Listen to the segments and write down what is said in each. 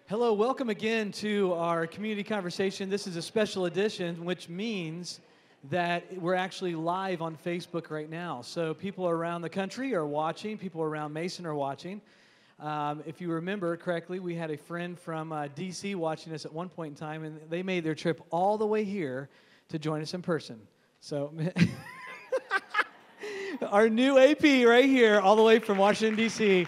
Hello, welcome again to our community conversation. This is a special edition, which means that we're actually live on Facebook right now. So people around the country are watching, people around Mason are watching. If you remember correctly, we had a friend from DC watching us at one point in time, and they made their trip all the way here to join us in person. So our new AP right here, all the way from Washington, D.C.,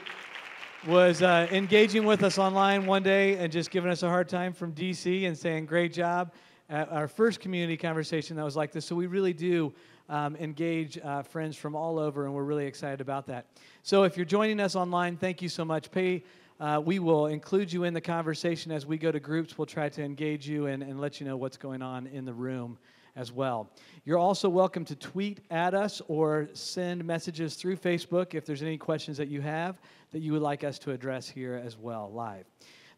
was engaging with us online one day and just giving us a hard time from D.C. and saying, great job. Our first community conversation that was like this. So we really do engage friends from all over, and we're really excited about that. So if you're joining us online, thank you so much. We will include you in the conversation as we go to groups. We'll try to engage you and let you know what's going on in the room as well. You're also welcome to tweet at us or send messages through Facebook if there's any questions that you have that you would like us to address here as well, live.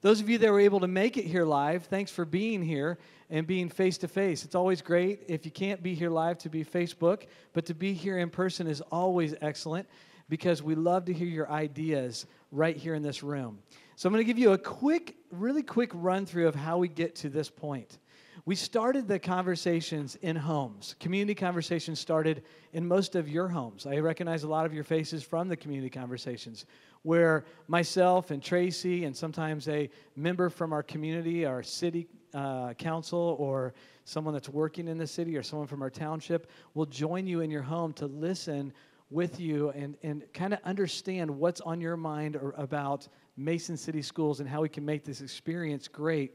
Those of you that were able to make it here live, thanks for being here and being face-to-face. It's always great if you can't be here live to be Facebook, but to be here in person is always excellent because we love to hear your ideas right here in this room. So I'm going to give you a really quick run-through of how we get to this point. We started the conversations in homes. Community conversations started in most of your homes. I recognize a lot of your faces from the community conversations, where myself and Tracy and sometimes a member from our community, our city council, or someone that's working in the city or someone from our township will join you in your home to listen with you and kind of understand what's on your mind or about Mason City Schools and how we can make this experience great,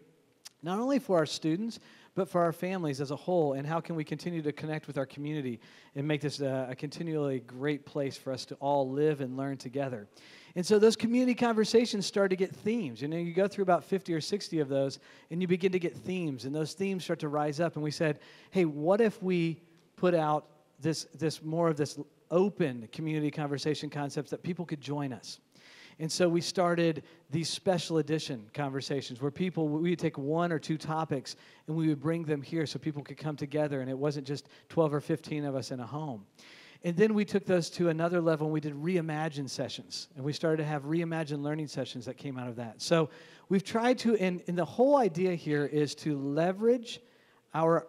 not only for our students, but for our families as a whole, and how can we continue to connect with our community and make this a continually great place for us to all live and learn together. And so those community conversations start to get themes. You know, you go through about 50 or 60 of those, and you begin to get themes, and those themes start to rise up. And we said, hey, what if we put out this more of this open community conversation concepts that people could join us? And so we started these special edition conversations where we would take one or two topics and we would bring them here so people could come together, and it wasn't just 12 or 15 of us in a home. And then we took those to another level and we did reimagine sessions. And we started to have reimagine learning sessions that came out of that. So we've tried to, and the whole idea here is to leverage our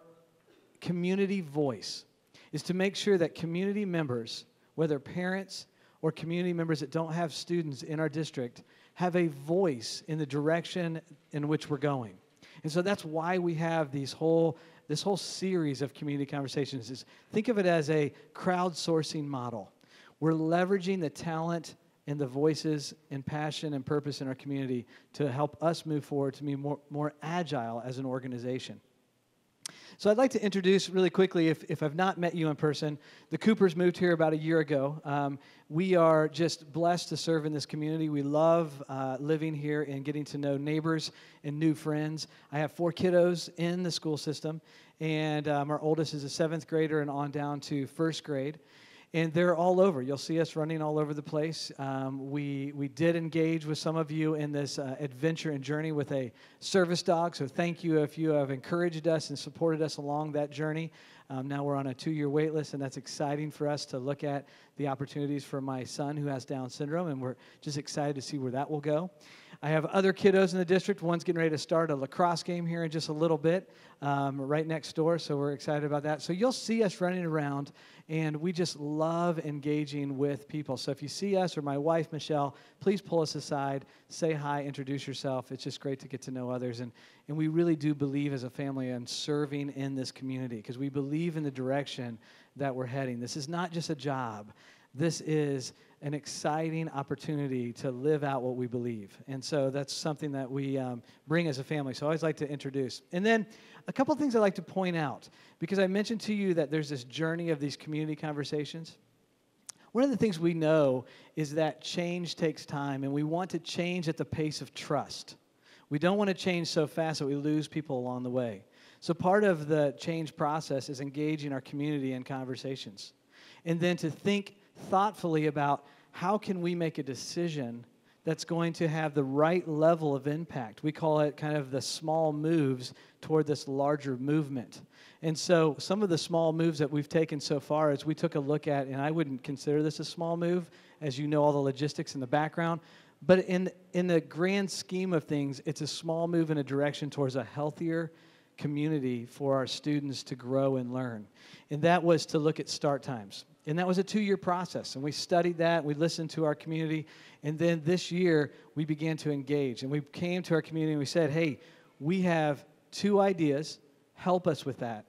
community voice, is to make sure that community members, whether parents or community members that don't have students in our district, have a voice in the direction in which we're going. And so that's why we have this whole series of community conversations. Think of it as a crowdsourcing model. We're leveraging the talent and the voices and passion and purpose in our community to help us move forward to be more agile as an organization. So I'd like to introduce really quickly, if I've not met you in person, the Coopers moved here about a year ago. We are just blessed to serve in this community. We love living here and getting to know neighbors and new friends. I have 4 kiddos in the school system, and our oldest is a 7th grader and on down to 1st grade. And they're all over. You'll see us running all over the place. We did engage with some of you in this adventure and journey with a service dog. So thank you if you have encouraged us and supported us along that journey. Now we're on a 2-year wait list, and that's exciting for us to look at the opportunities for my son who has Down syndrome, and we're just excited to see where that will go. I have other kiddos in the district. One's getting ready to start a lacrosse game here in just a little bit, right next door, so we're excited about that. So you'll see us running around, and we just love engaging with people. So if you see us or my wife, Michelle, please pull us aside, say hi, introduce yourself. It's just great to get to know others, and we really do believe as a family in serving in this community because we believe in the direction that we're heading. This is not just a job. This is an exciting opportunity to live out what we believe. And so that's something that we bring as a family. So I always like to introduce. And then a couple of things I'd like to point out, because I mentioned to you that there's this journey of these community conversations. One of the things we know is that change takes time, and we want to change at the pace of trust. We don't want to change so fast that we lose people along the way. So part of the change process is engaging our community in conversations. And then to think thoughtfully about how can we make a decision that's going to have the right level of impact. We call it kind of the small moves toward this larger movement. And so some of the small moves that we've taken so far is we took a look at, and I wouldn't consider this a small move, as you know all the logistics in the background, But in the grand scheme of things, it's a small move in a direction towards a healthier community for our students to grow and learn. And that was to look at start times. And that was a 2-year process. And we studied that, we listened to our community, and then this year we began to engage. And we came to our community and we said, hey, we have 2 ideas, help us with that.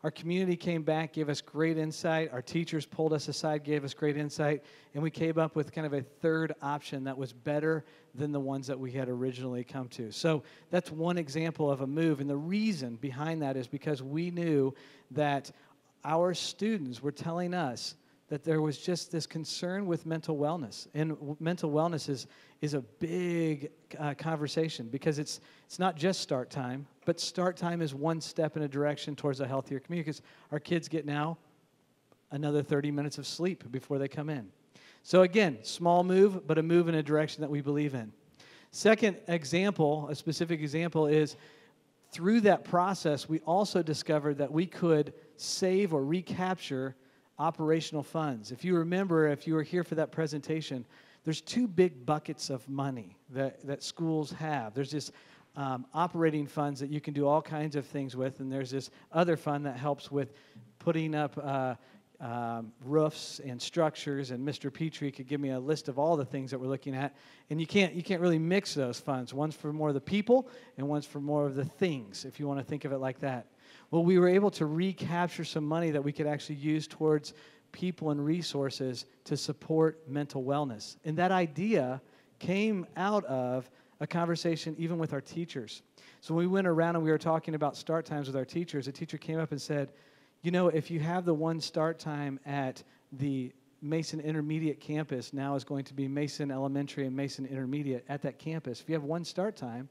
Our community came back, gave us great insight. Our teachers pulled us aside, gave us great insight. And we came up with kind of a 3rd option that was better than the ones that we had originally come to. So that's one example of a move. And the reason behind that is because we knew that our students were telling us that there was just this concern with mental wellness. And mental wellness is a big conversation because it's not just start time, but start time is one step in a direction towards a healthier community because our kids get now another 30 minutes of sleep before they come in. So again, small move, but a move in a direction that we believe in. Second example, a specific example is through that process, we also discovered that we could save or recapture operational funds. If you remember, if you were here for that presentation, there's 2 big buckets of money that schools have. There's this operating funds that you can do all kinds of things with, and there's this other fund that helps with putting up roofs and structures, and Mr. Petrie could give me a list of all the things that we're looking at, and you can't really mix those funds. One's for more of the people, and one's for more of the things, if you want to think of it like that. Well, we were able to recapture some money that we could actually use towards people and resources to support mental wellness. And that idea came out of a conversation even with our teachers. So when we went around and we were talking about start times with our teachers, a teacher came up and said, you know, if you have the one start time at the Mason Intermediate campus, now is going to be Mason Elementary and Mason Intermediate at that campus. If you have one start time,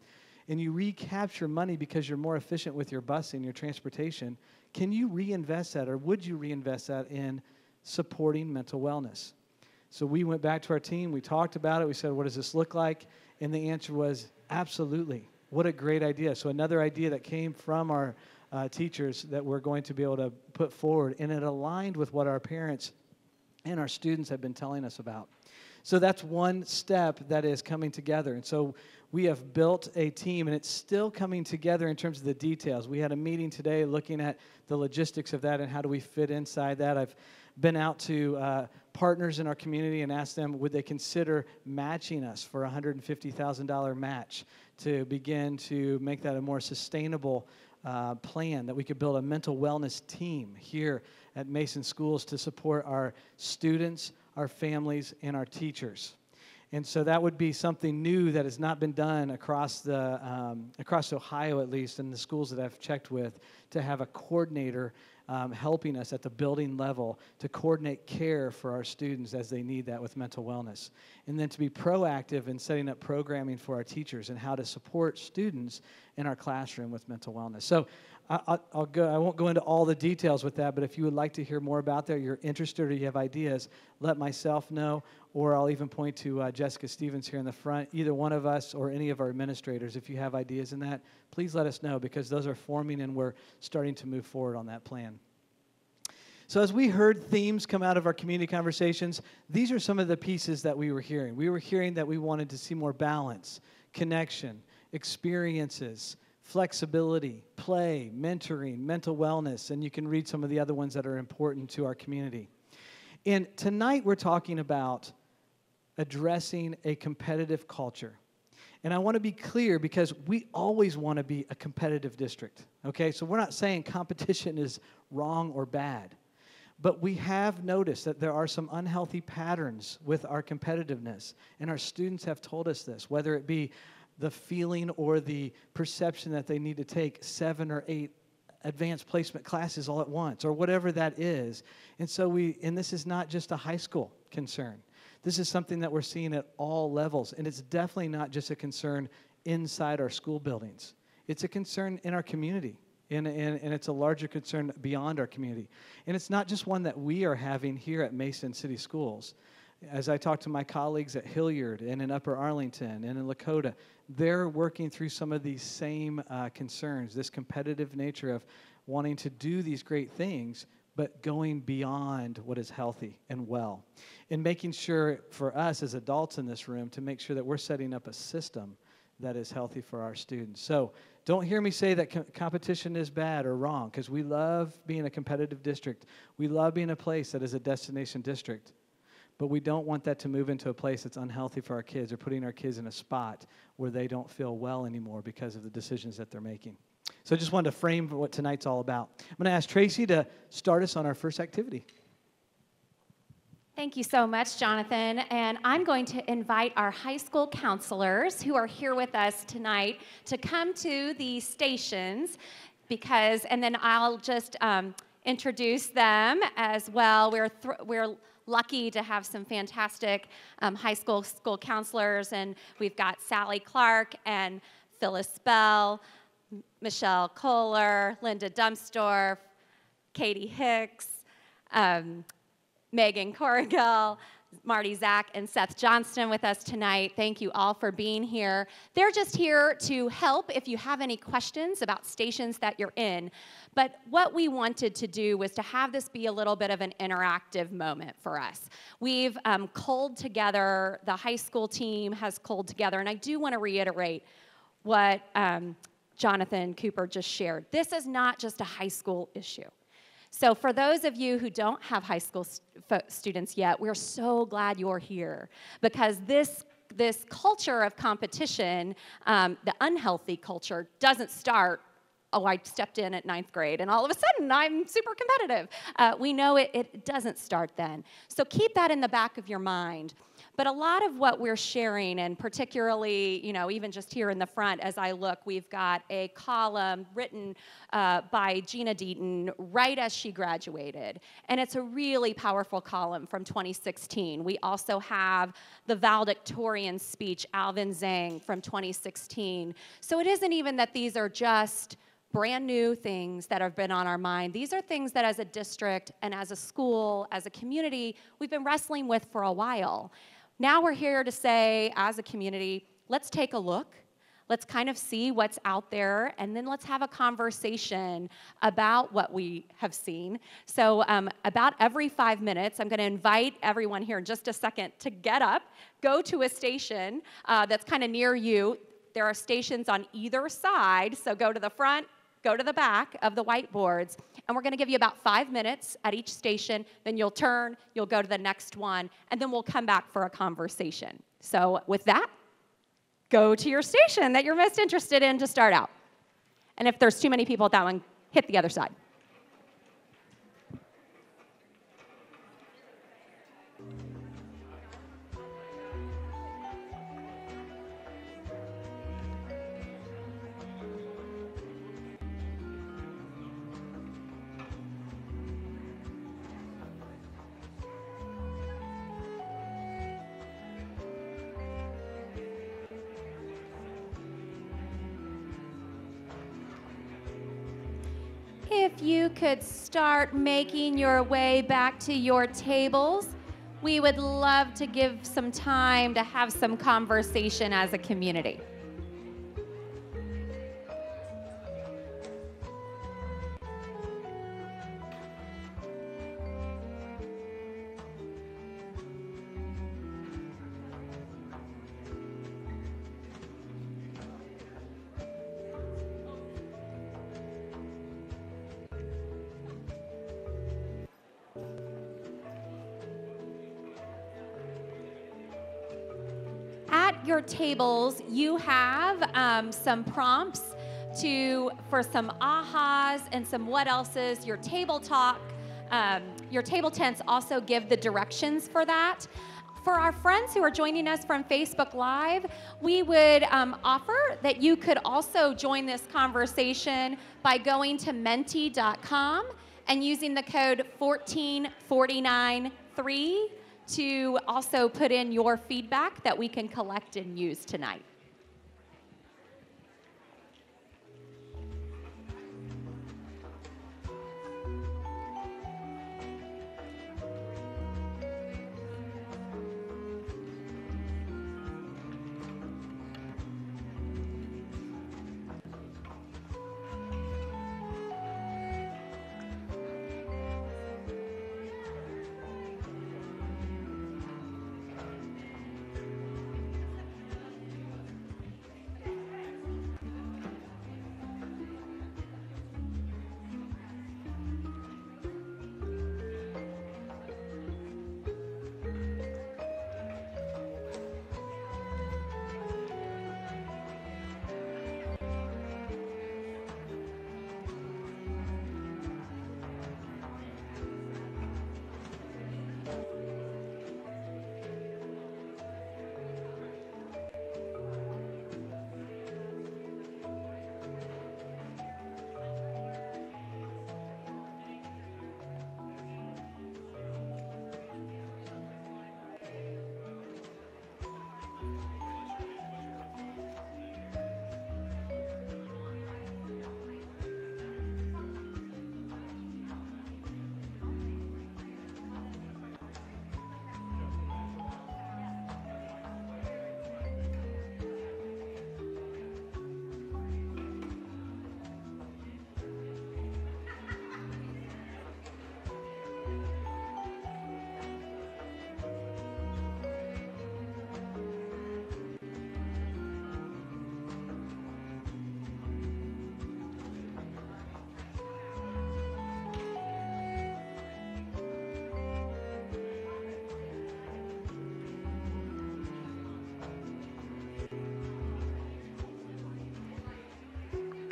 and you recapture money because you're more efficient with your busing, your transportation, can you reinvest that, or would you reinvest that in supporting mental wellness? So we went back to our team, we talked about it, we said, what does this look like? And the answer was, absolutely. What a great idea. So another idea that came from our teachers that we're going to be able to put forward, and it aligned with what our parents and our students have been telling us about. So that's one step that is coming together. And so we have built a team, and it's still coming together in terms of the details. We had a meeting today looking at the logistics of that and how do we fit inside that. I've been out to partners in our community and asked them, would they consider matching us for a $150,000 match to begin to make that a more sustainable plan, that we could build a mental wellness team here at Mason Schools to support our students, our families, and our teachers. And so that would be something new that has not been done across Ohio, at least, in the schools that I've checked with, to have a coordinator helping us at the building level to coordinate care for our students as they need that with mental wellness. And then to be proactive in setting up programming for our teachers and how to support students in our classroom with mental wellness. So I won't go into all the details with that, but if you would like to hear more about that, you're interested or you have ideas, let myself know, or I'll even point to Jessica Stevens here in the front, either one of us or any of our administrators. If you have ideas in that, please let us know, because those are forming and we're starting to move forward on that plan. So as we heard themes come out of our community conversations, these are some of the pieces that we were hearing. We were hearing that we wanted to see more balance, connection, experiences, flexibility, play, mentoring, mental wellness, and you can read some of the other ones that are important to our community. And tonight we're talking about addressing a competitive culture. And I want to be clear, because we always want to be a competitive district, okay? So we're not saying competition is wrong or bad, but we have noticed that there are some unhealthy patterns with our competitiveness, and our students have told us this, whether it be the feeling or the perception that they need to take 7 or 8 advanced placement classes all at once, or whatever that is. And so and this is not just a high school concern. This is something that we're seeing at all levels, and it's definitely not just a concern inside our school buildings. It's a concern in our community, and it's a larger concern beyond our community. And it's not just one that we are having here at Mason City Schools. As I talk to my colleagues at Hilliard and in Upper Arlington and in Lakota, they're working through some of these same concerns, this competitive nature of wanting to do these great things, but going beyond what is healthy and well. And making sure for us as adults in this room to make sure that we're setting up a system that is healthy for our students. So don't hear me say that competition is bad or wrong, because we love being a competitive district. We love being a place that is a destination district. But we don't want that to move into a place that's unhealthy for our kids or putting our kids in a spot where they don't feel well anymore because of the decisions that they're making. So I just wanted to frame what tonight's all about. I'm going to ask Tracy to start us on our first activity. Thank you so much, Jonathan. And I'm going to invite our high school counselors who are here with us tonight to come to the stations and then I'll just introduce them as well. We're lucky to have some fantastic high school counselors, and we've got Sally Clark and Phyllis Bell, Michelle Kohler, Linda Dumpsdorf, Katie Hicks, Megan Corrigal, Marty Zach, and Seth Johnston with us tonight. Thank you all for being here. They're just here to help if you have any questions about stations that you're in. But what we wanted to do was to have this be a little bit of an interactive moment for us. We've culled together, the high school team has culled together, and I do want to reiterate what Jonathan Cooper just shared. This is not just a high school issue. So for those of you who don't have high school students yet, we're so glad you're here, because this culture of competition, the unhealthy culture, doesn't start, oh, I stepped in at 9th grade and all of a sudden I'm super competitive. We know it doesn't start then. So keep that in the back of your mind. But a lot of what we're sharing, and particularly, even just here in the front as I look, we've got a column written by Gina Deaton right as she graduated. And it's a really powerful column from 2016. We also have the valedictorian speech, Alvin Zhang, from 2016. So it isn't even that these are just brand new things that have been on our mind. These are things that as a district and as a school, as a community, we've been wrestling with for a while. Now we're here to say, as a community, let's take a look. Let's kind of see what's out there, and then let's have a conversation about what we have seen. So about every 5 minutes, I'm going to invite everyone here in just a second to get up, go to a station that's kind of near you. There are stations on either side, so go to the front, go to the back of the whiteboards, and we're going to give you about 5 minutes at each station. Then you'll turn, you'll go to the next one, and then we'll come back for a conversation. So with that, go to your station that you're most interested in to start out. And if there's too many people at that one, hit the other side. If you could start making your way back to your tables, we would love to give some time to have some conversation as a community. Your tables, you have some prompts for some ahas and some what else's. Your table talk, your table tents also give the directions for that. For our friends who are joining us from Facebook Live, we would offer that you could also join this conversation by going to menti.com and using the code 14493 to also put in your feedback that we can collect and use tonight.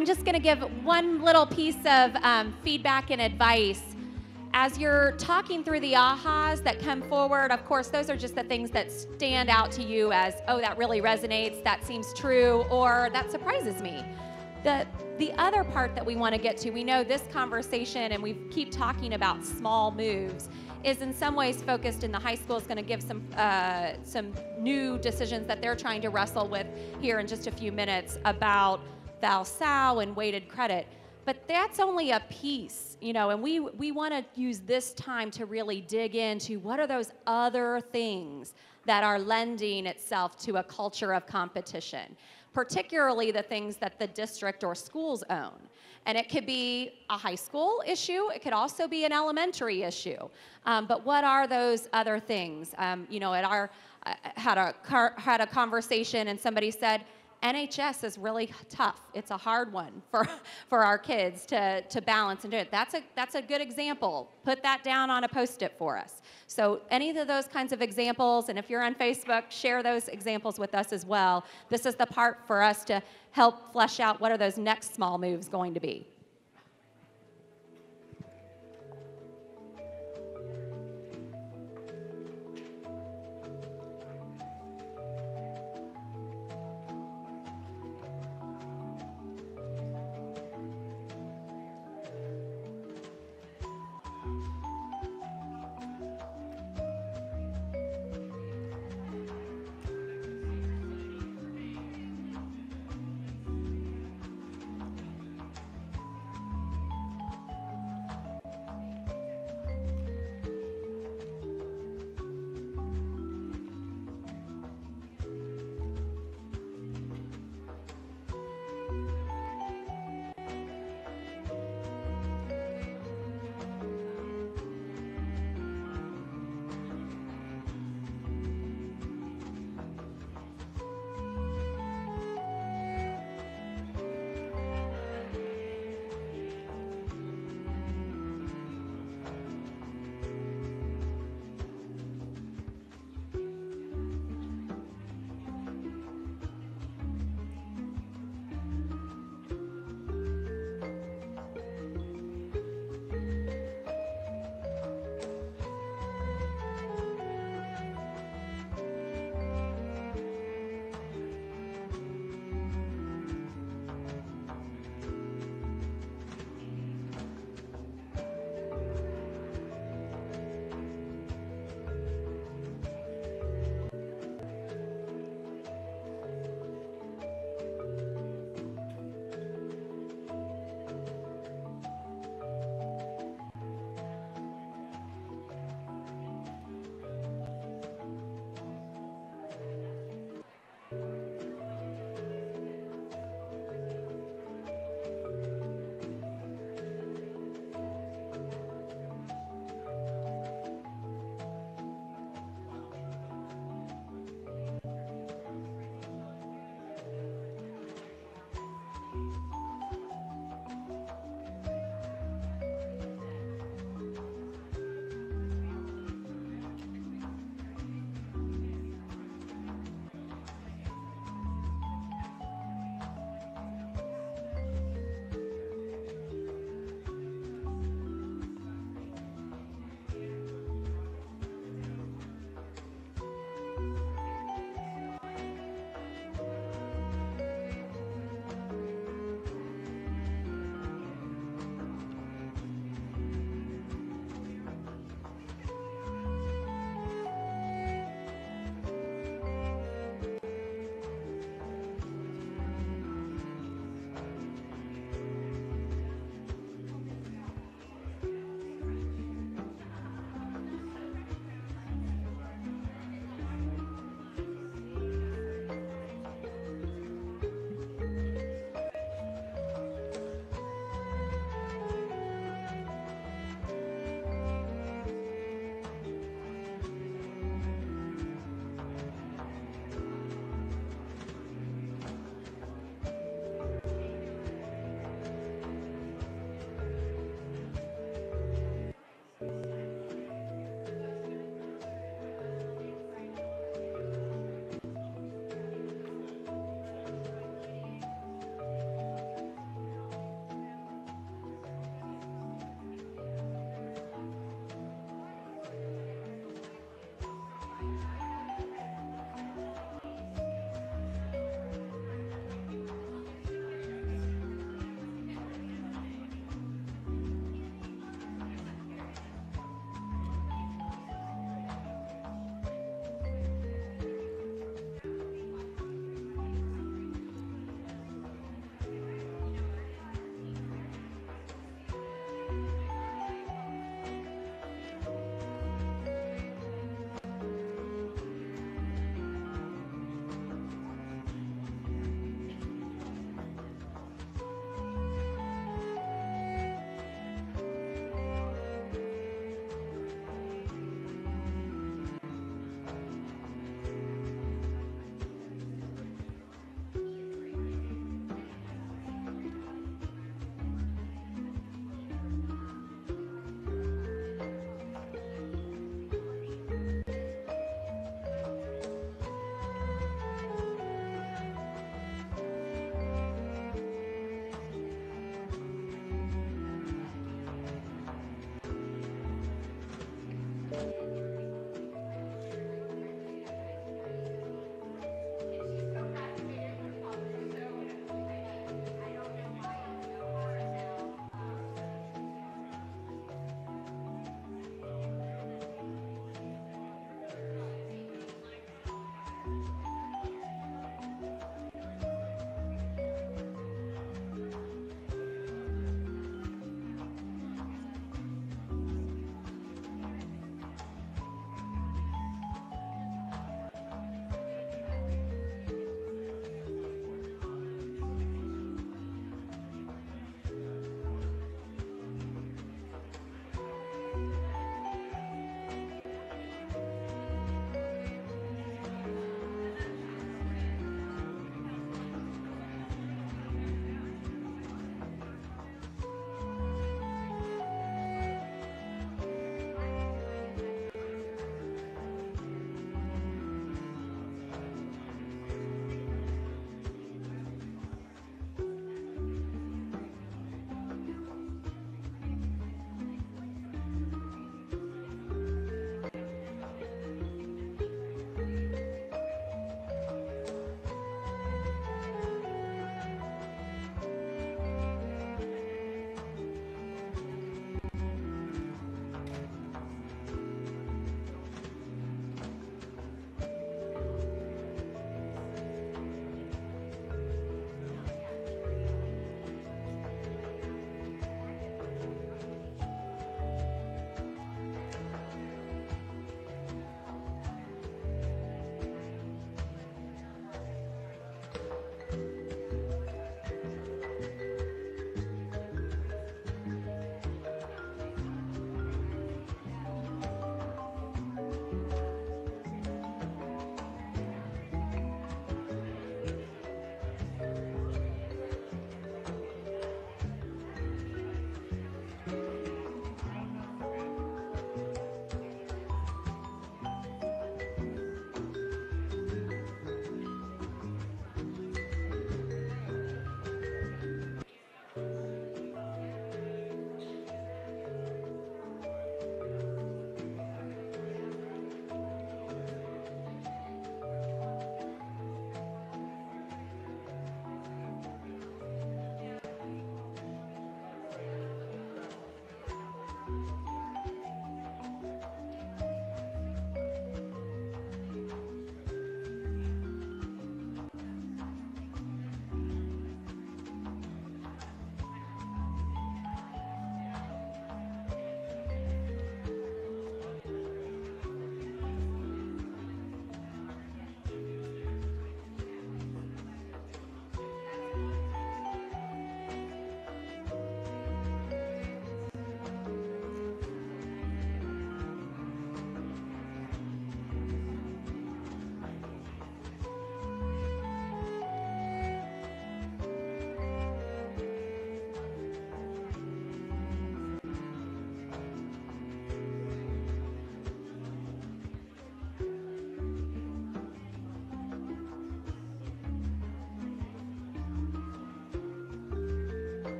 I'm just going to give one little piece of feedback and advice. As you're talking through the ahas that come forward, of course, those are just the things that stand out to you as, oh, that really resonates, that seems true, or that surprises me. The other part that we want to get to, we know this conversation, and we keep talking about small moves, is in some ways focused in the high school. Is going to give some new decisions that they're trying to wrestle with here in just a few minutes about Val-Sal and weighted credit. But that's only a piece, you know, and we want to use this time to really dig into what are those other things that are lending itself to a culture of competition, particularly the things that the district or schools own. And it could be a high school issue. It could also be an elementary issue. But what are those other things? You know, I had a conversation, and somebody said, NHS is really tough. It's a hard one for our kids to balance and do it. That's a good example. Put that down on a Post-it for us. So any of those kinds of examples, and if you're on Facebook, share those examples with us as well. This is the part for us to help flesh out what are those next small moves going to be.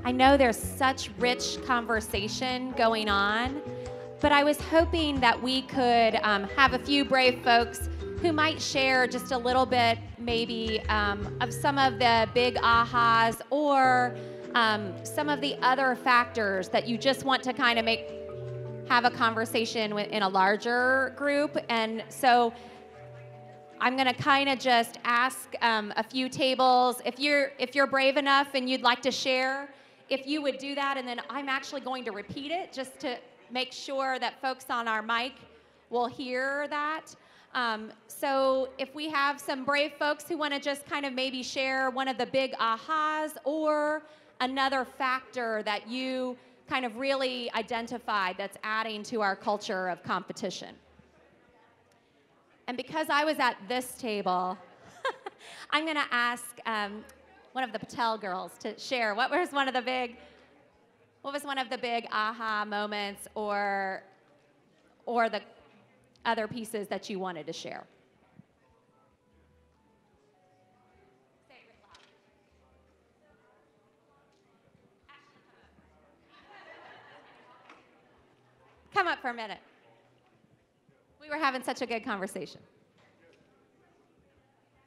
I know there's such rich conversation going on, but I was hoping that we could have a few brave folks who might share just a little bit maybe of some of the big ahas or some of the other factors that you just want to kind of have a conversation in a larger group. And so I'm going to kind of just ask a few tables. If you're brave enough and you'd like to share, if you would do that, and then I'm actually going to repeat it just to make sure that folks on our mic will hear that. So if we have some brave folks who want to just kind of maybe share one of the big ahas or another factor that you kind of really identified that's adding to our culture of competition. And because I was at this table, I'm going to ask one of the Patel girls to share what was one of the big aha moments or the other pieces that you wanted to share. Say it real loud. Come up for a minute. We were having such a good conversation.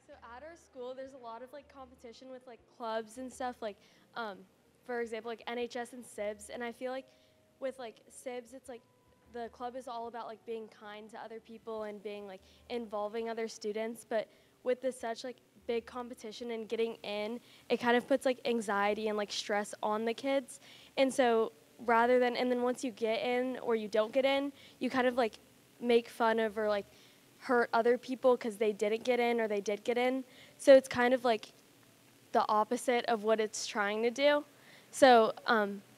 So at our school, there's a lot of like competition with like clubs and stuff, like for example, like NHS and SIBS. And I feel like with like SIBS, it's like the club is all about like being kind to other people and being like involving other students. But with this such like big competition and getting in, it kind of puts like anxiety and like stress on the kids. And so and then once you get in or you don't get in, you kind of like make fun of or like hurt other people because they didn't get in or they did get in. So it's kind of like the opposite of what it's trying to do. So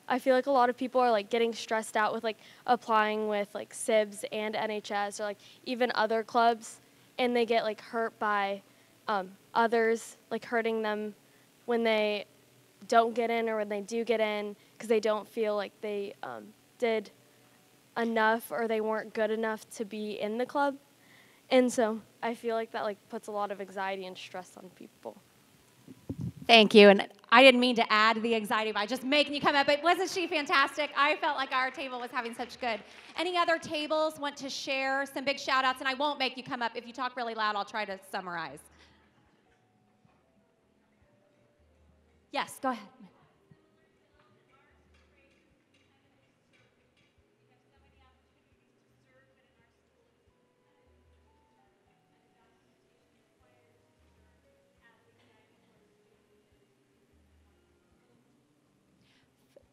I feel like a lot of people are like getting stressed out with like applying with like SIBS and NHS or like even other clubs, and they get like hurt by others, like hurting them when they don't get in or when they do get in because they don't feel like they did enough or they weren't good enough to be in the club. And so I feel like that like puts a lot of anxiety and stress on people. Thank you. And I didn't mean to add the anxiety by just making you come up, but wasn't she fantastic? I felt like our table was having such good. Any other tables want to share some big shout outs? And I won't make you come up. If you talk really loud, I'll try to summarize. Yes, go ahead.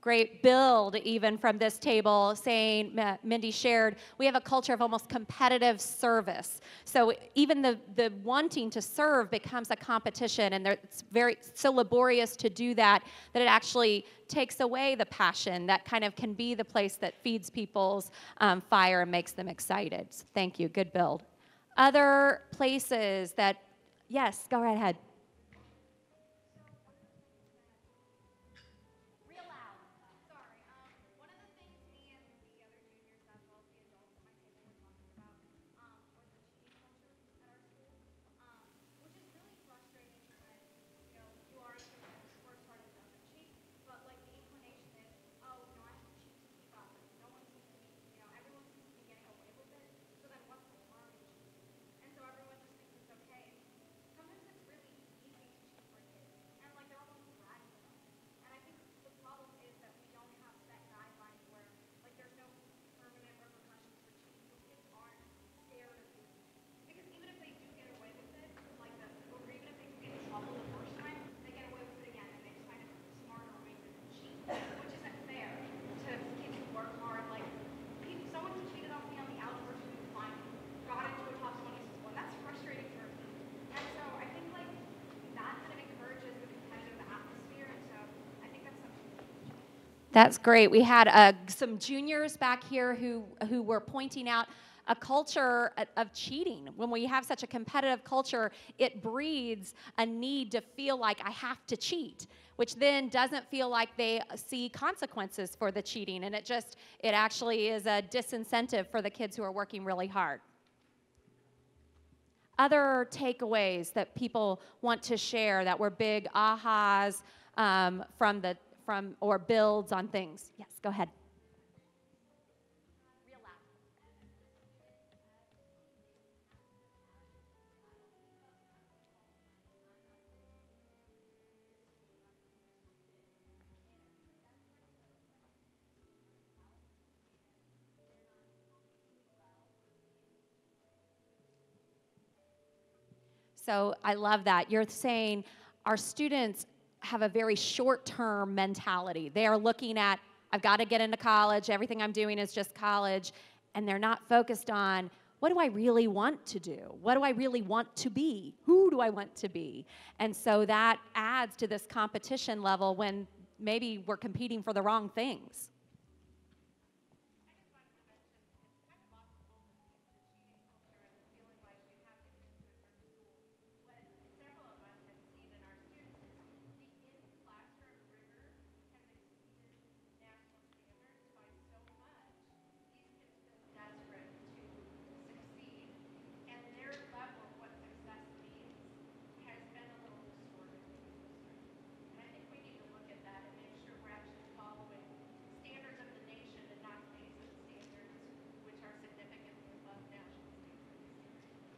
Great build even from this table, saying, Mindy shared, we have a culture of almost competitive service. So even the wanting to serve becomes a competition, and it's so laborious to do that it actually takes away the passion that kind of can be the place that feeds people's fire and makes them excited. So thank you, good build. Other places that, yes, go right ahead. That's great. We had some juniors back here who were pointing out a culture of cheating. When we have such a competitive culture, it breeds a need to feel like I have to cheat, which then doesn't feel like they see consequences for the cheating, and it actually is a disincentive for the kids who are working really hard. Other takeaways that people want to share that were big ahas from from or builds on things. Yes, go ahead. So I love that. You're saying our students have a very short-term mentality. They are looking at, I've got to get into college, everything I'm doing is just college, and they're not focused on, what do I really want to do? What do I really want to be? Who do I want to be? And so that adds to this competition level when maybe we're competing for the wrong things.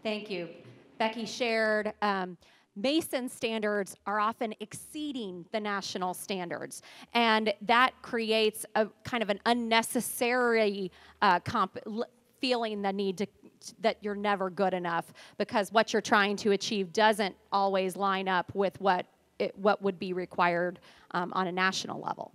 Thank you. Becky shared Mason standards are often exceeding the national standards, and that creates a kind of an unnecessary feeling the need to that you're never good enough because what you're trying to achieve doesn't always line up with what would be required on a national level.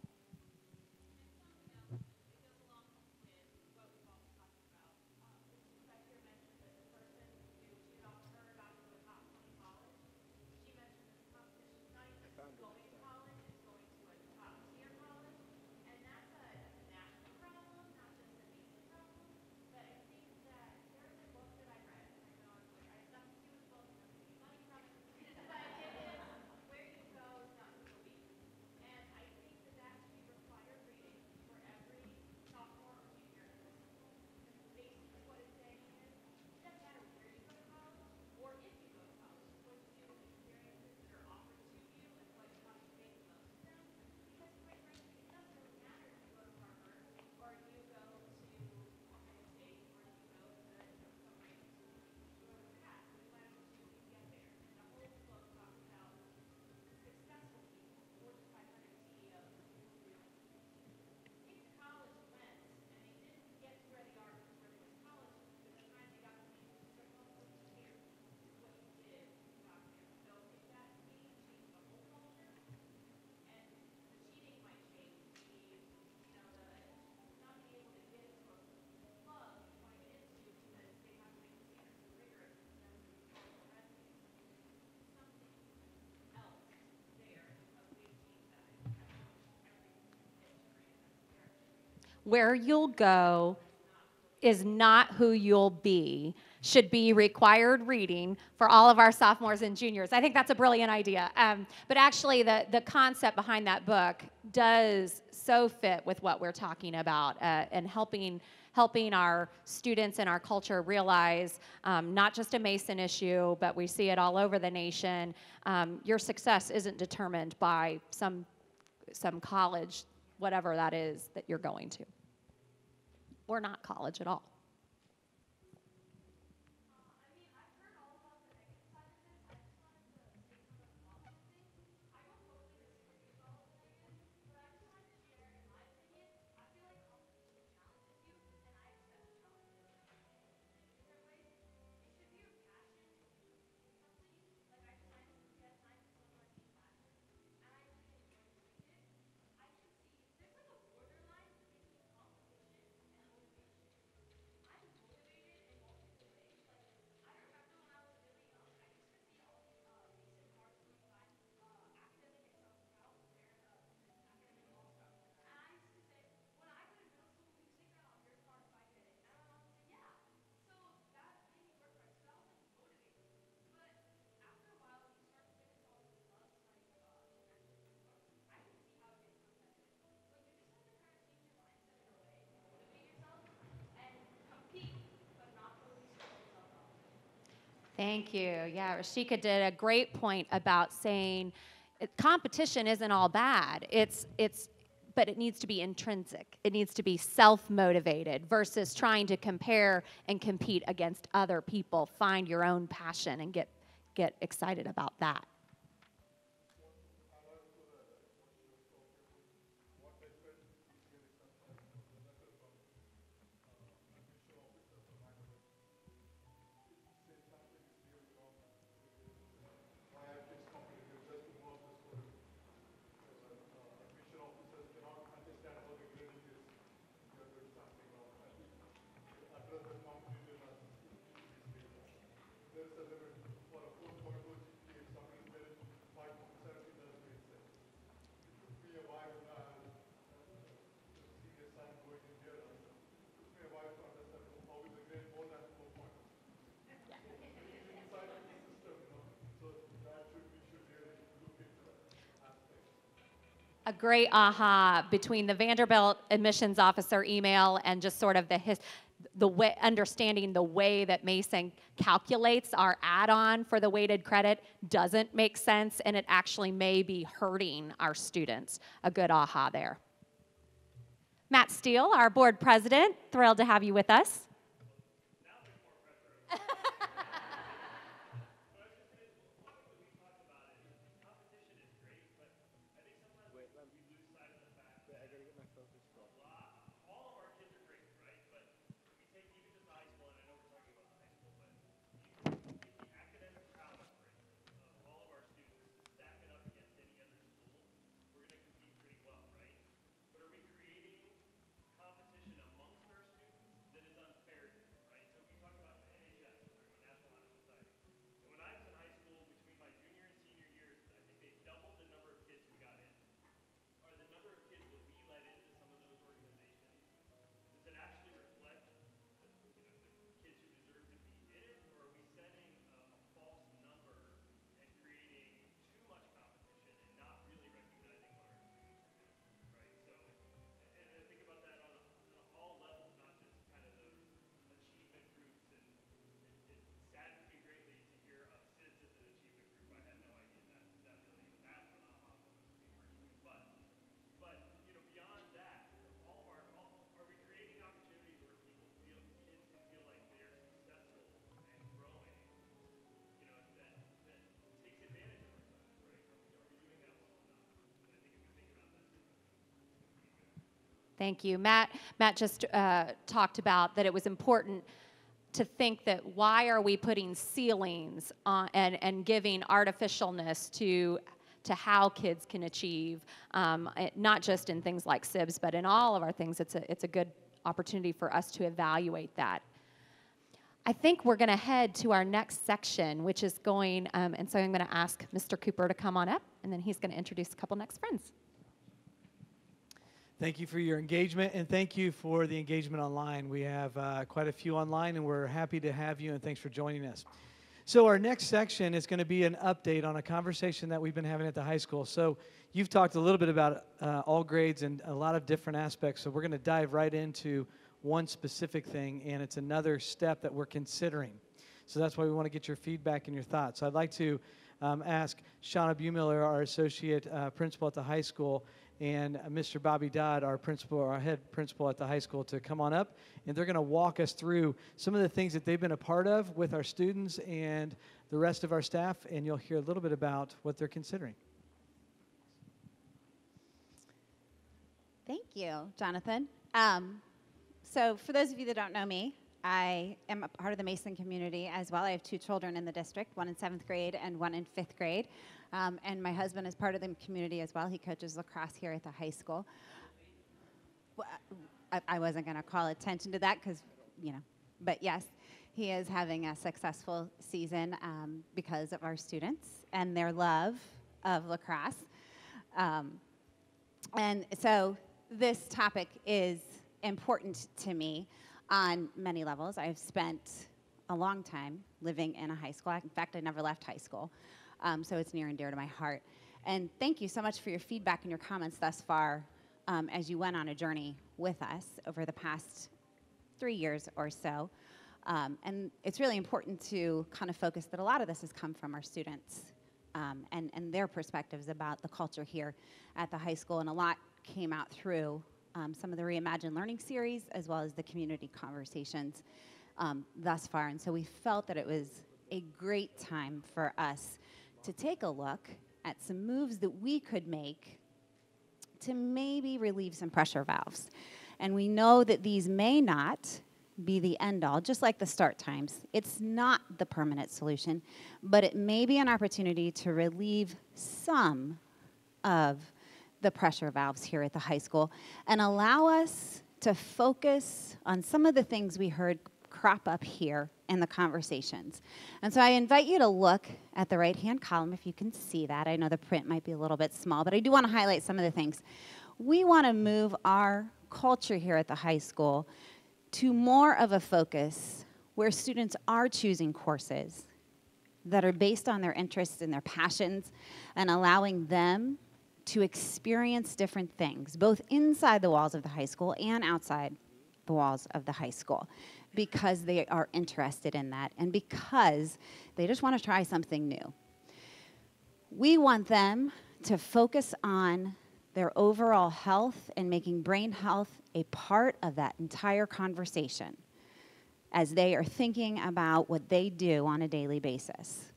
Where you'll go is not who you'll be should be required reading for all of our sophomores and juniors. I think that's a brilliant idea. But actually, the concept behind that book does so fit with what we're talking about and helping our students and our culture realize not just a Mason issue, but we see it all over the nation. Your success isn't determined by some college, whatever that is that you're going to. Or not college at all. Thank you. Yeah, Rashika did a great point about saying competition isn't all bad. But it needs to be intrinsic. It needs to be self-motivated versus trying to compare and compete against other people. Find your own passion and get excited about that. A great aha between the Vanderbilt admissions officer email and just sort of the way, understanding the way that Mason calculates our add-on for the weighted credit doesn't make sense, and it actually may be hurting our students. A good aha there. Matt Steele, our board president, thrilled to have you with us. Thank you. Matt just talked about that it was important to think that why are we putting ceilings on and giving artificialness to how kids can achieve, not just in things like SIBS, but in all of our things. It's a good opportunity for us to evaluate that. I think we're going to head to our next section, which is going, and so I'm going to ask Mr. Cooper to come on up, and then he's going to introduce a couple next friends. Thank you for your engagement, and thank you for the engagement online. We have quite a few online, and we're happy to have you, and thanks for joining us. So our next section is going to be an update on a conversation that we've been having at the high school. So you've talked a little bit about all grades and a lot of different aspects, so we're going to dive right into one specific thing, and it's another step that we're considering. So that's why we want to get your feedback and your thoughts. So I'd like to ask Shauna Bumiller, our associate principal at the high school, and Mr. Bobby Dodd, our principal, our head principal at the high school, to come on up, and they're going to walk us through some of the things that they've been a part of with our students and the rest of our staff, and you'll hear a little bit about what they're considering. Thank you, Jonathan. So for those of you that don't know me, I am a part of the Mason community as well. I have two children in the district, one in 7th grade and one in 5th grade. And my husband is part of the community as well. He coaches lacrosse here at the high school. Well, I wasn't going to call attention to that because, but yes, he is having a successful season because of our students and their love of lacrosse. And so this topic is important to me on many levels. I've spent a long time living in a high school. In fact, I never left high school. So it's near and dear to my heart. And thank you so much for your feedback and your comments thus far as you went on a journey with us over the past 3 years or so. And it's really important to kind of focus that a lot of this has come from our students and their perspectives about the culture here at the high school. And a lot came out through some of the Reimagine Learning series, as well as the community conversations thus far. And so we felt that it was a great time for us to take a look at some moves that we could make to maybe relieve some pressure valves. And we know that these may not be the end-all, just like the start times. It's not the permanent solution, but it may be an opportunity to relieve some of the pressure valves here at the high school and allow us to focus on some of the things we heard crop up here in the conversations. And so I invite you to look at the right-hand column if you can see that. I know the print might be a little bit small, but I do want to highlight some of the things. We want to move our culture here at the high school to more of a focus where students are choosing courses that are based on their interests and their passions and allowing them to experience different things, both inside the walls of the high school and outside the walls of the high school, because they are interested in that and because they just want to try something new. We want them to focus on their overall health and making brain health a part of that entire conversation as they are thinking about what they do on a daily basis.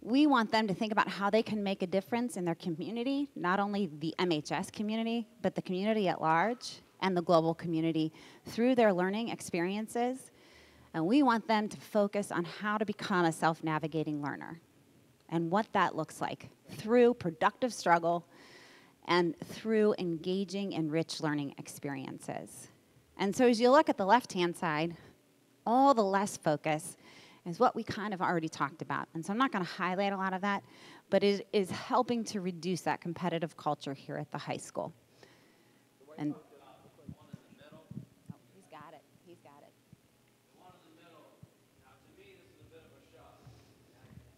We want them to think about how they can make a difference in their community, not only the MHS community, but the community at large and the global community through their learning experiences. And we want them to focus on how to become a self-navigating learner and what that looks like through productive struggle and through engaging in rich learning experiences. And so as you look at the left-hand side, all the less focus is what we kind of already talked about. And so I'm not going to highlight a lot of that, but it is helping to reduce that competitive culture here at the high school. And he's got it. He's got it. The one in the middle, now to me this is a bit of a shock.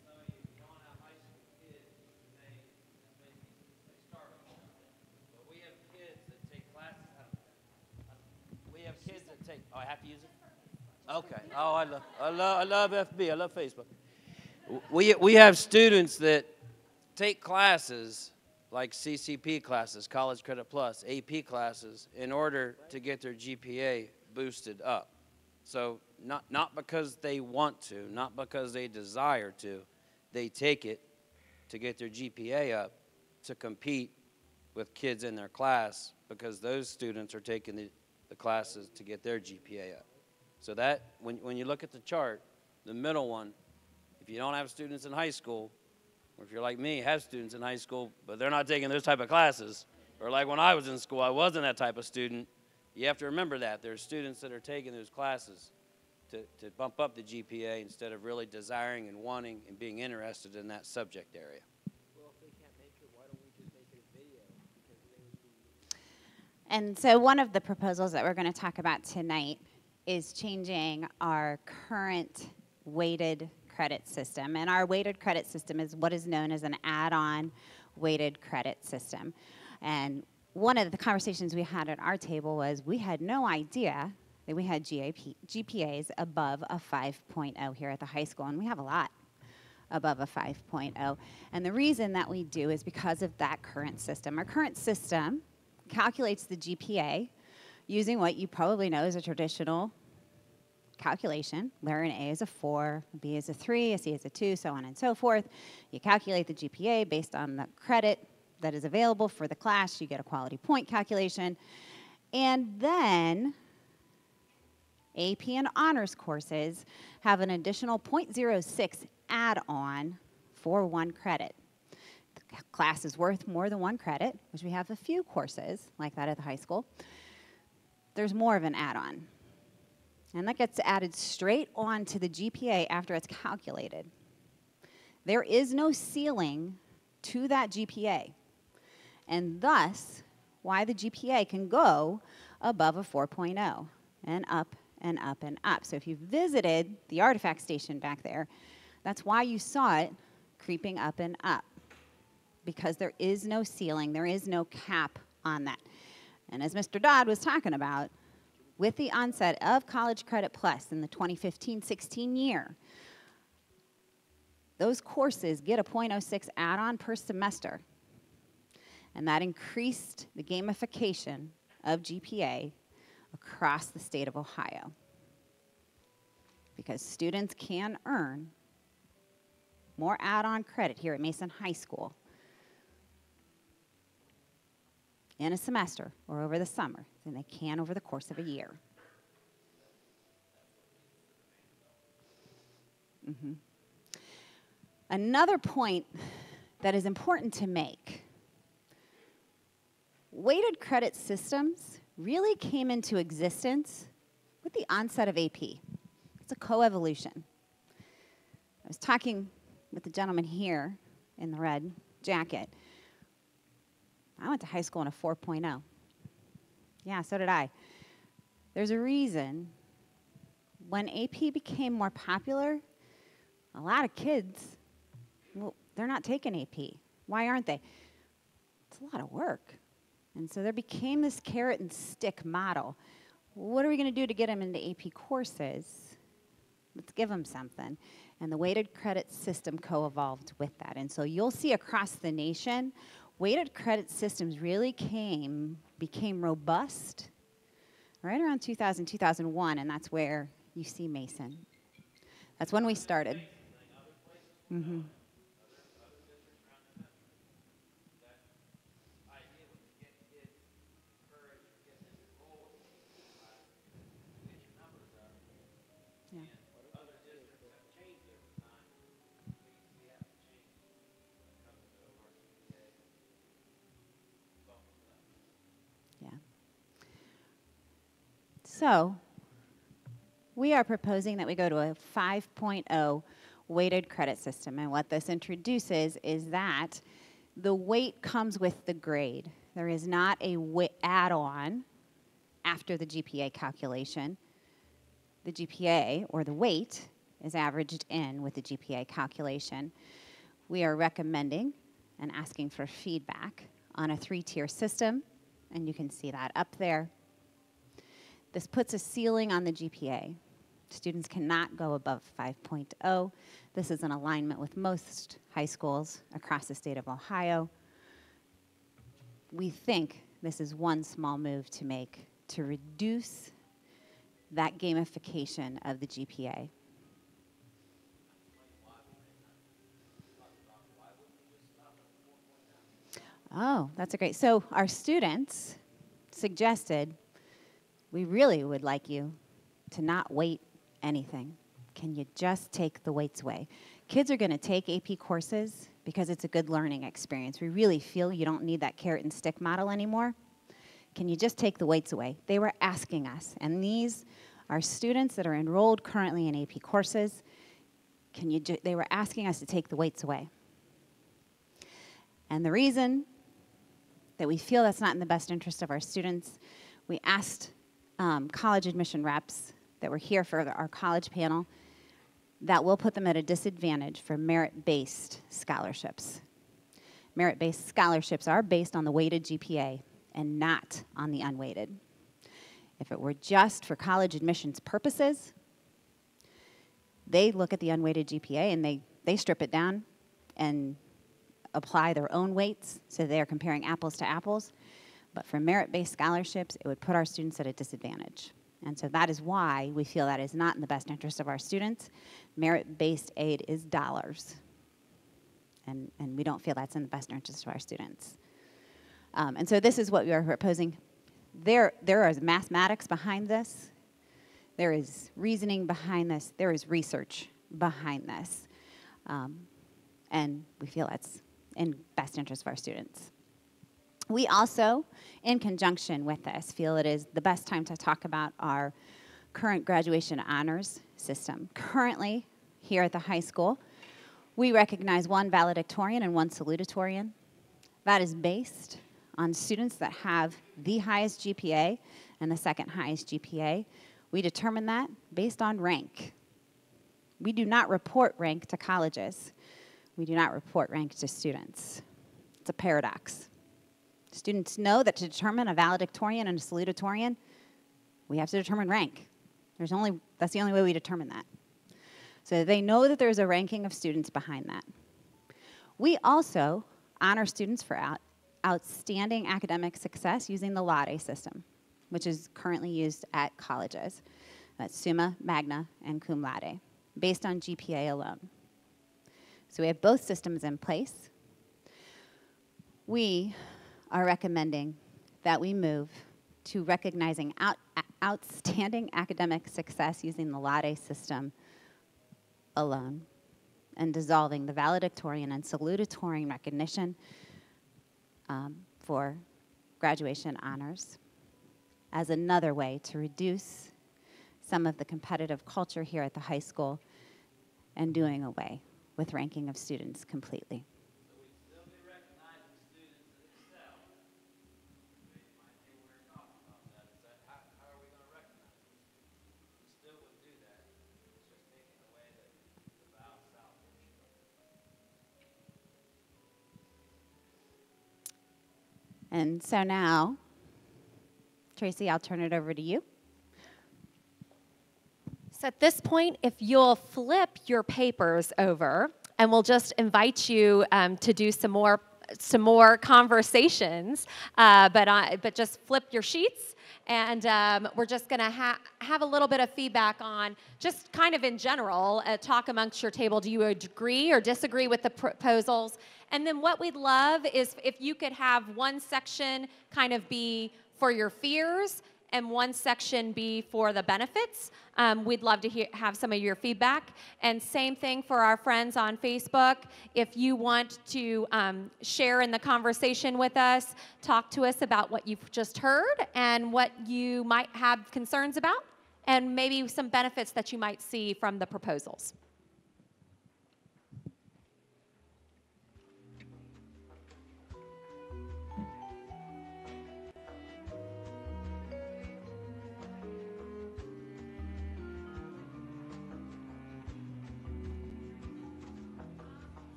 Some of you don't have high school kids, they start them. But we have kids that take classes. We have kids that take, oh, I have to use it? Okay. Oh, I love FB. I love Facebook. We have students that take classes like CCP classes, College Credit Plus, AP classes, in order to get their GPA boosted up. So not because they want to, not because they desire to, they take it to get their GPA up to compete with kids in their class because those students are taking the classes to get their GPA up. So that, when you look at the chart, the middle one, if you don't have students in high school, or if you're like me, have students in high school, but they're not taking those type of classes, or like when I was in school, I wasn't that type of student, you have to remember that. There's students that are taking those classes to bump up the GPA instead of really desiring and wanting and being interested in that subject area. Well, if they can't make it, why don't we just make it a video? Because they would be... And so one of the proposals that we're going to talk about tonight is changing our current weighted credit system. And our weighted credit system is what is known as an add-on weighted credit system. And one of the conversations we had at our table was we had no idea that we had GPAs above a 5.0 here at the high school, and we have a lot above a 5.0. And the reason that we do is because of that current system. Our current system calculates the GPA using what you probably know is a traditional calculation, where an A is a 4, a B is a 3, a C is a 2, so on and so forth. You calculate the GPA based on the credit that is available for the class. You get a quality point calculation. And then AP and honors courses have an additional 0.06 add-on for 1 credit. The class is worth more than 1 credit, which we have a few courses like that at the high school. There's more of an add-on. And that gets added straight on to the GPA after it's calculated. There is no ceiling to that GPA, and thus why the GPA can go above a 4.0 and up and up and up. So if you visited the artifact station back there, that's why you saw it creeping up and up, because there is no ceiling, there is no cap on that. And as Mr. Dodd was talking about, with the onset of College Credit Plus in the 2015-16 year, those courses get a .06 add-on per semester. And that increased the gamification of GPA across the state of Ohio. Because students can earn more add-on credit here at Mason High School in a semester or over the summer than they can over the course of a year. Another point that is important to make, weighted credit systems really came into existence with the onset of AP. It's a coevolution. I was talking with the gentleman here in the red jacket. I went to high school in a 4.0. Yeah, so did I. There's a reason when AP became more popular, a lot of kids, well, they're not taking AP. Why aren't they? It's a lot of work. And so there became this carrot and stick model. What are we going to do to get them into AP courses? Let's give them something. And the weighted credit system co-evolved with that. And so you'll see across the nation, weighted credit systems really became robust right around 2000, 2001, and that's where you see Mason. That's when we started. Mm-hmm. So, we are proposing that we go to a 5.0 weighted credit system. And what this introduces is that the weight comes with the grade. There is not a add-on after the GPA calculation. The GPA, or the weight, is averaged in with the GPA calculation. We are recommending and asking for feedback on a 3-tier system, and you can see that up there. This puts a ceiling on the GPA. Students cannot go above 5.0. This is in alignment with most high schools across the state of Ohio. We think this is one small move to make to reduce that gamification of the GPA. Oh, that's a great. So our students suggested, we really would like you to not weight anything. Can you just take the weights away? Kids are going to take AP courses because it's a good learning experience. We really feel you don't need that carrot and stick model anymore. Can you just take the weights away? They were asking us, and these are students that are enrolled currently in AP courses. They were asking us to take the weights away. And the reason that we feel that's not in the best interest of our students, we asked college admission reps that were here for our college panel that will put them at a disadvantage for merit-based scholarships. Merit-based scholarships are based on the weighted GPA and not on the unweighted. If it were just for college admissions purposes, they look at the unweighted GPA and they strip it down and apply their own weights, so they are comparing apples to apples. But for merit-based scholarships, it would put our students at a disadvantage. And so that is why we feel that is not in the best interest of our students. Merit-based aid is dollars. And we don't feel that's in the best interest of our students. And so this is what we are proposing. There is mathematics behind this. There is reasoning behind this. There is research behind this. And we feel that's in best interest of our students. We also, in conjunction with this, feel it is the best time to talk about our current graduation honors system. Currently, here at the high school, we recognize one valedictorian and one salutatorian. That is based on students that have the highest GPA and the second highest GPA. We determine that based on rank. We do not report rank to colleges. We do not report rank to students. It's a paradox. Students know that to determine a valedictorian and a salutatorian, we have to determine rank. That's the only way we determine that. So they know that there's a ranking of students behind that. We also honor students for outstanding academic success using the LADE system, which is currently used at colleges. That's Summa, Magna, and Cum Laude, based on GPA alone. So we have both systems in place. We are recommending that we move to recognizing outstanding academic success using the LADE system alone, and dissolving the valedictorian and salutatorian recognition for graduation honors as another way to reduce some of the competitive culture here at the high school and doing away with ranking of students completely. So we'd still be recognizing students that excel. You might think we're talking about that. Is that how are we going to recognize them? We still would do that. It's just taking away the vow salvation. And so now, Tracy, I'll turn it over to you. So at this point, if you'll flip your papers over, and we'll just invite you to do some more conversations, but just flip your sheets, and we're just going to have a little bit of feedback on just kind of in general, talk amongst your table. Do you agree or disagree with the proposals? And then what we'd love is if you could have one section kind of be for your fears and one section be for the benefits. We'd love to have some of your feedback. And same thing for our friends on Facebook. If you want to share in the conversation with us, talk to us about what you've just heard and what you might have concerns about, and maybe some benefits that you might see from the proposals.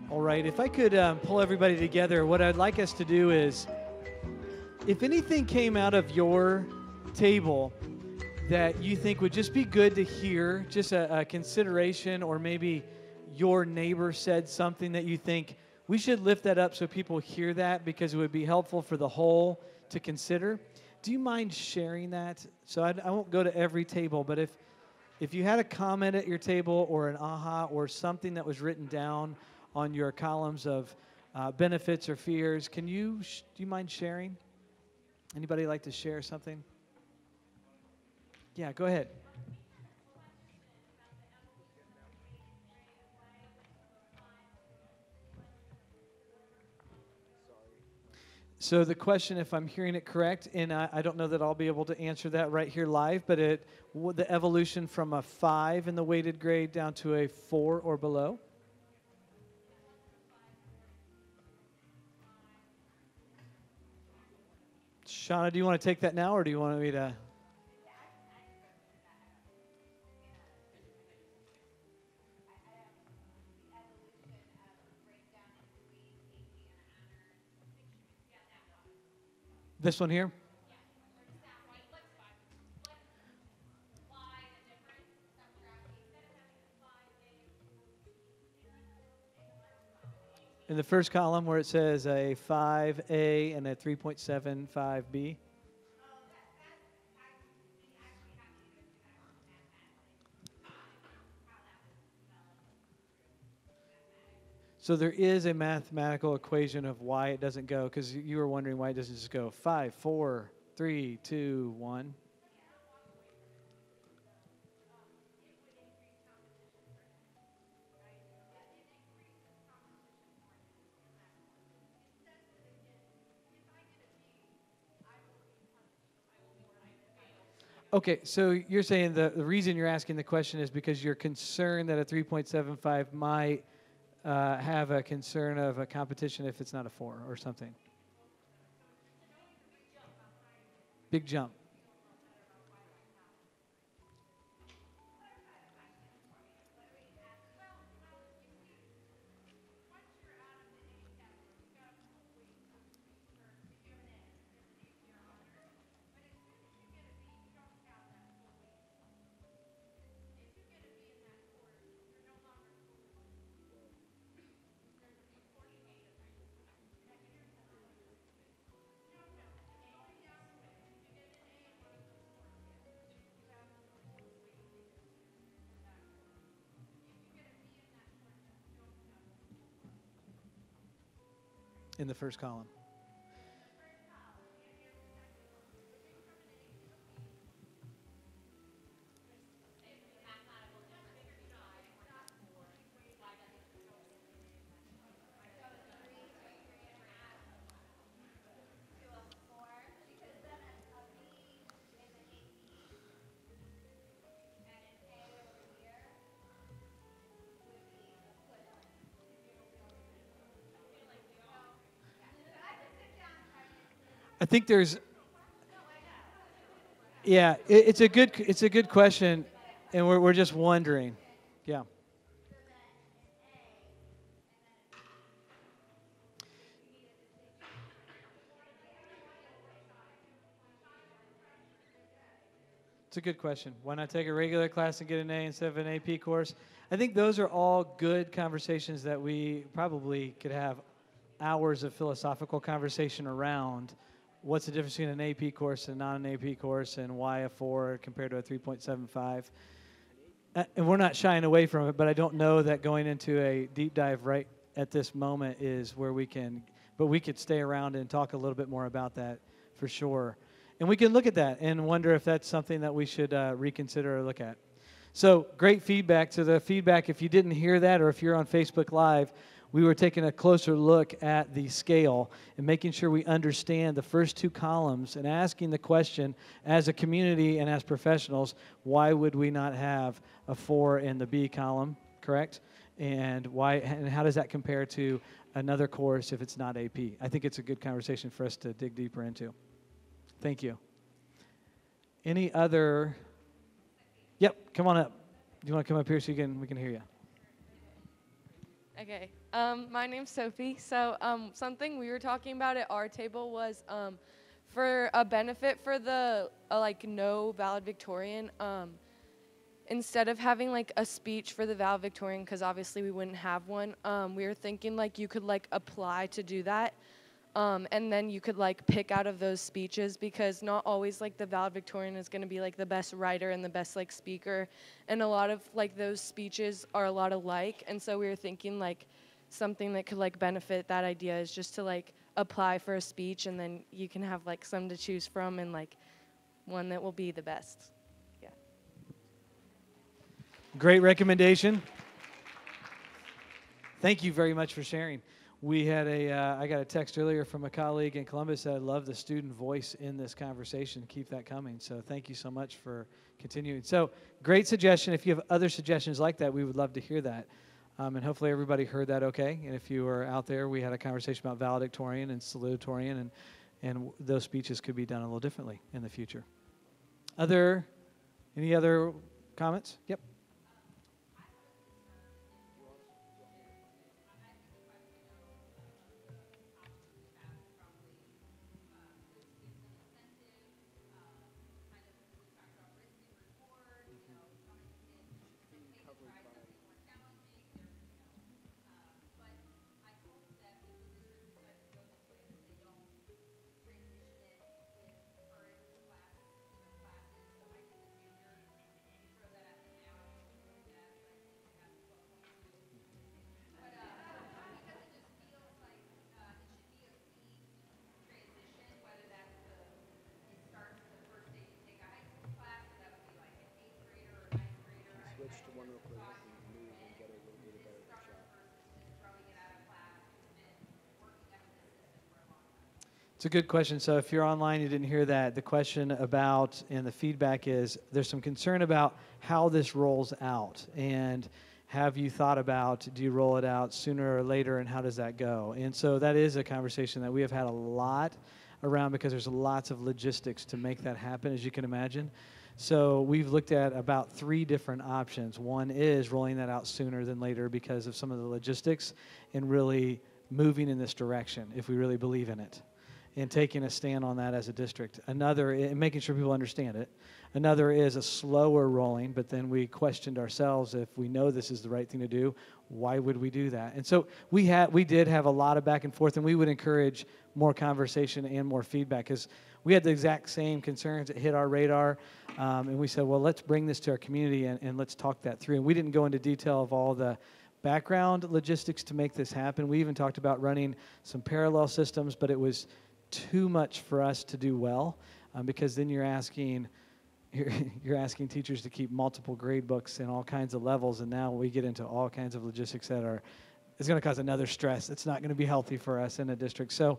All right, if I could pull everybody together, what I'd like us to do is, if anything came out of your table that you think would just be good to hear, just a consideration, or maybe your neighbor said something that you think we should lift that up so people hear that because it would be helpful for the whole to consider. Do you mind sharing that? So I won't go to every table, but if you had a comment at your table or an aha or something that was written down on your columns of benefits or fears, do you mind sharing? Anybody like to share something? Yeah, go ahead. So the question, if I'm hearing it correct, and I don't know that I'll be able to answer that right here live, but the evolution from a 5 in the weighted grade down to a 4 or below? Shauna, do you want to take that now, or do you want me to? This one here? In the first column where it says a 5A and a 3.75B. So there is a mathematical equation of why it doesn't go, because you were wondering why it doesn't just go 5, 4, 3, 2, 1. Okay, so you're saying the reason you're asking the question is because you're concerned that a 3.75 might have a concern of a competition if it's not a 4 or something. Big jump. In the first column. I think there's, yeah, it's a good question, and we're just wondering, yeah. It's a good question. Why not take a regular class and get an A instead of an AP course? I think those are all good conversations that we probably could have hours of philosophical conversation around. What's the difference between an AP course and not an AP course, and why a 4 compared to a 3.75? And we're not shying away from it, but I don't know that going into a deep dive right at this moment is where we can, but we could stay around and talk a little bit more about that for sure. And we can look at that and wonder if that's something that we should reconsider or look at. So great feedback. To the feedback, if you didn't hear that or if you're on Facebook Live, we were taking a closer look at the scale and making sure we understand the first 2 columns and asking the question as a community and as professionals, why would we not have a 4 in the B column, correct? And why? And how does that compare to another course if it's not AP? I think it's a good conversation for us to dig deeper into. Thank you. Any other? Yep, come on up. Do you want to come up here so we can hear you? Okay. My name's Sophie. So something we were talking about at our table was for a benefit for the like no valedictorian. Instead of having like a speech for the valedictorian, because obviously we wouldn't have one, we were thinking like you could like apply to do that. And then you could like pick out of those speeches, because not always like the valedictorian is going to be like the best writer and the best like speaker, and a lot of like those speeches are a lot alike. And so we were thinking like something that could like benefit that idea is just to like apply for a speech, and then you can have like some to choose from and like one that will be the best. Yeah. Great recommendation. Thank you very much for sharing. We had I got a text earlier from a colleague in Columbus that I love the student voice in this conversation. Keep that coming. So thank you so much for continuing. So great suggestion. If you have other suggestions like that, we would love to hear that. And hopefully everybody heard that okay. And if you were out there, we had a conversation about valedictorian and salutatorian, and those speeches could be done a little differently in the future. Any other comments? Yep. It's a good question. So if you're online, you didn't hear that. The question about, and the feedback is, there's some concern about how this rolls out. And have you thought about, do you roll it out sooner or later, and how does that go? And so that is a conversation that we have had a lot around, because there's lots of logistics to make that happen, as you can imagine. So we've looked at about 3 different options. One is rolling that out sooner than later because of some of the logistics, and really moving in this direction if we really believe in it, and taking a stand on that as a district. Another, and making sure people understand it. Another is a slower rolling, but then we questioned ourselves, if we know this is the right thing to do, why would we do that? And so we did have a lot of back and forth, and we would encourage more conversation and more feedback, because we had the exact same concerns that hit our radar, and we said, well, let's bring this to our community and let's talk that through. And we didn't go into detail of all the background logistics to make this happen. We even talked about running some parallel systems, but it was too much for us to do well, because then you're asking teachers to keep multiple grade books in all kinds of levels, and now we get into all kinds of logistics that it's going to cause another stress. It's not going to be healthy for us in a district. So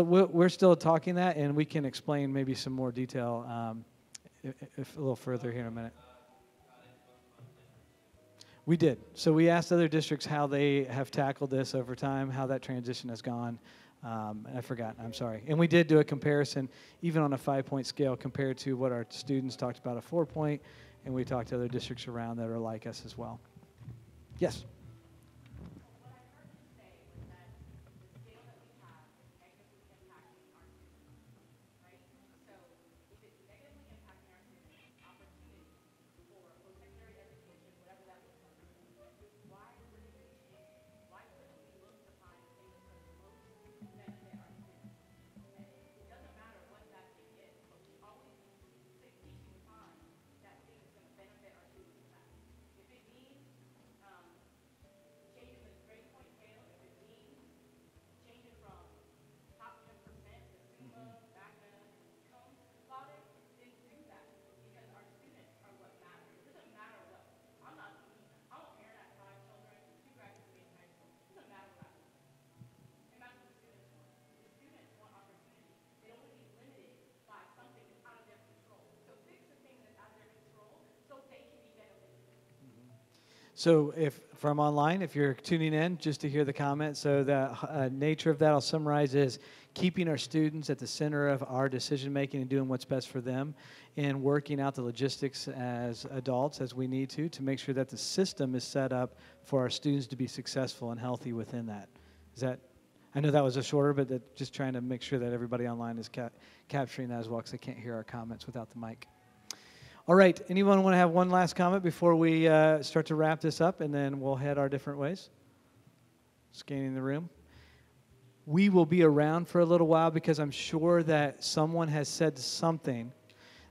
we're still talking that, and we can explain maybe some more detail if a little further here in a minute. We did. So we asked other districts how they have tackled this over time, how that transition has gone. I forgot, I'm sorry. And we did do a comparison, even on a 5-point scale, compared to what our students talked about, a 4-point, and we talked to other districts around that are like us as well. Yes? So if from online, if you're tuning in just to hear the comments, so the nature of that I'll summarize is keeping our students at the center of our decision making and doing what's best for them, and working out the logistics as adults as we need to make sure that the system is set up for our students to be successful and healthy within that. Is that, I know that was a shorter, but just trying to make sure that everybody online is capturing that as well, because they can't hear our comments without the mic. All right, anyone want to have one last comment before we start to wrap this up, and then we'll head our different ways? Scanning the room. We will be around for a little while, because I'm sure that someone has said something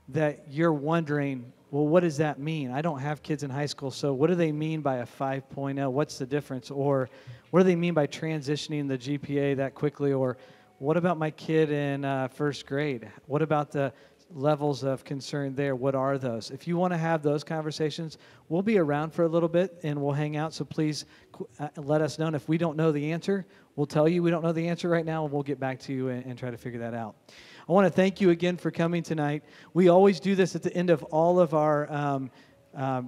that you're wondering, well, what does that mean? I don't have kids in high school, so what do they mean by a 5.0? What's the difference? Or what do they mean by transitioning the GPA that quickly? Or what about my kid in first grade? What about the levels of concern there? What are those? If you want to have those conversations, we'll be around for a little bit and we'll hang out, so please let us know. And if we don't know the answer, we'll tell you we don't know the answer right now, and we'll get back to you and try to figure that out. I want to thank you again for coming tonight. We always do this at the end of all of our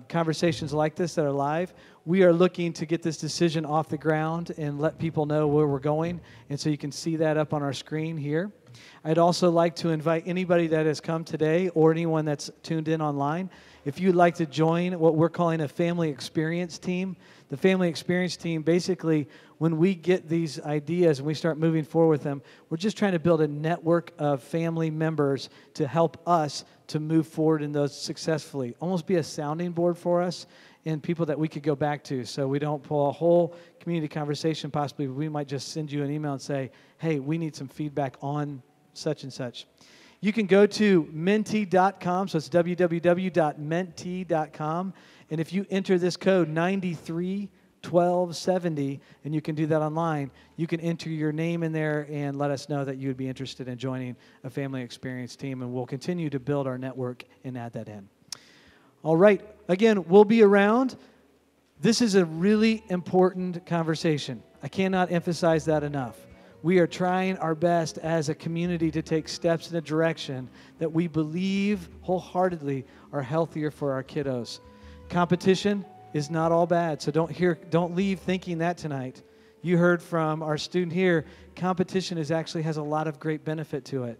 conversations like this that are live. We are looking to get this decision off the ground and let people know where we're going, and so you can see that up on our screen here. I'd also like to invite anybody that has come today, or anyone that's tuned in online, if you'd like to join what we're calling a family experience team. The family experience team, basically, when we get these ideas and we start moving forward with them, we're just trying to build a network of family members to help us to move forward in those successfully. Almost be a sounding board for us and people that we could go back to, so we don't pull a whole community conversation possibly. We might just send you an email and say, hey, we need some feedback on such and such. You can go to menti.com, so it's www.menti.com, and if you enter this code 931270, and you can do that online, you can enter your name in there and let us know that you would be interested in joining a family experience team, and we'll continue to build our network and add that in. All right, again, we'll be around. This is a really important conversation. I cannot emphasize that enough. we are trying our best as a community to take steps in a direction that we believe wholeheartedly are healthier for our kiddos. Competition is not all bad, so don't leave thinking that tonight. You heard from our student here, competition actually has a lot of great benefit to it.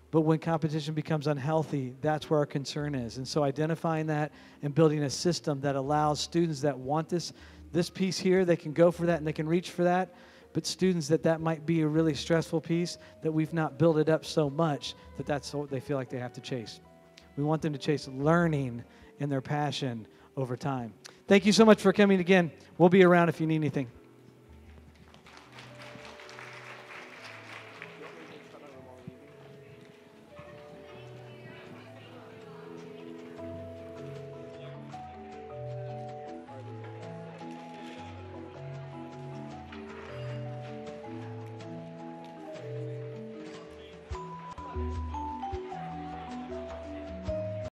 But when competition becomes unhealthy, that's where our concern is. And so identifying that and building a system that allows students that want this piece here, they can go for that and they can reach for that. But students that might be a really stressful piece, that we've not built it up so much that that's what they feel like they have to chase. We want them to chase learning and their passion over time. Thank you so much for coming again. We'll be around if you need anything.